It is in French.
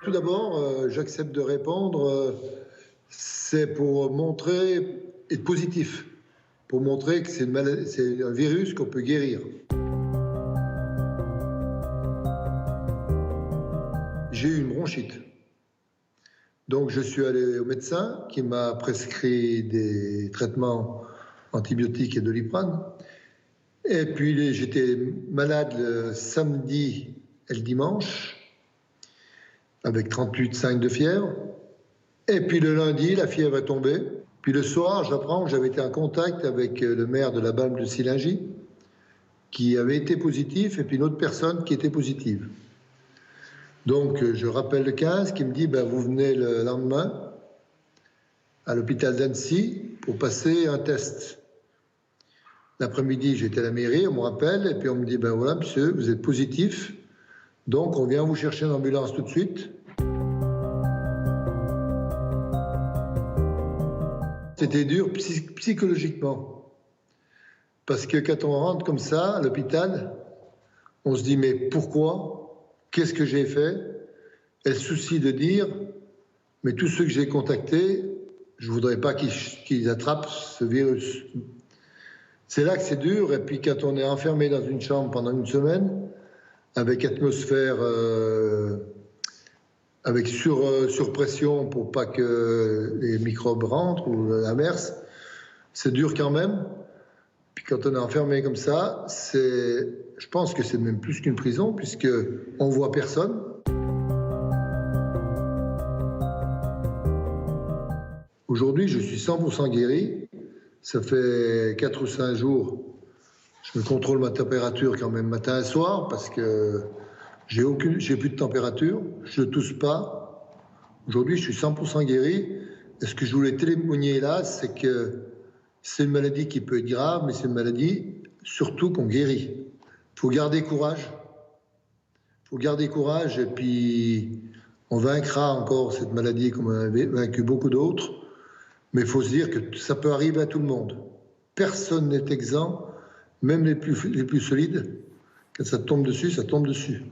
Tout d'abord, j'accepte de répondre, c'est pour montrer, être positif, pour montrer que c'est un virus qu'on peut guérir. J'ai eu une bronchite. Donc je suis allé au médecin qui m'a prescrit des traitements antibiotiques et de Doliprane. Et puis j'étais malade le samedi et le dimanche, avec 38,5 de fièvre. Et puis le lundi, la fièvre est tombée. Puis le soir, j'apprends que j'avais été en contact avec le maire de la Balme de Sillingy, qui avait été positif, et puis une autre personne qui était positive. Donc je rappelle le 15, qui me dit vous venez le lendemain à l'hôpital d'Annecy pour passer un test. L'après-midi, j'étais à la mairie, on me rappelle, et puis on me dit voilà, monsieur, vous êtes positif, donc on vient vous chercher une ambulance tout de suite. C'était dur psychologiquement, parce que quand on rentre comme ça à l'hôpital, on se dit mais pourquoi? Qu'est-ce que j'ai fait? Et le souci de dire mais tous ceux que j'ai contactés, je ne voudrais pas qu'ils attrapent ce virus. C'est là que c'est dur, et puis quand on est enfermé dans une chambre pendant une semaine, avec atmosphère, avec surpression pour pas que les microbes rentrent ou l'inverse, c'est dur quand même. Puis quand on est enfermé comme ça, je pense que c'est même plus qu'une prison, puisqu'on ne voit personne. Aujourd'hui, je suis 100% guéri. Ça fait 4 ou 5 jours. Je me contrôle ma température quand même matin et soir, parce que j'ai plus de température, je ne tousse pas. Aujourd'hui, je suis 100% guéri. Et ce que je voulais témoigner là, c'est que c'est une maladie qui peut être grave, mais c'est une maladie surtout qu'on guérit. Il faut garder courage. Il faut garder courage, et puis on vaincra encore cette maladie comme on a vaincu beaucoup d'autres. Mais il faut se dire que ça peut arriver à tout le monde. Personne n'est exempt, même les plus solides. Quand ça tombe dessus, ça tombe dessus.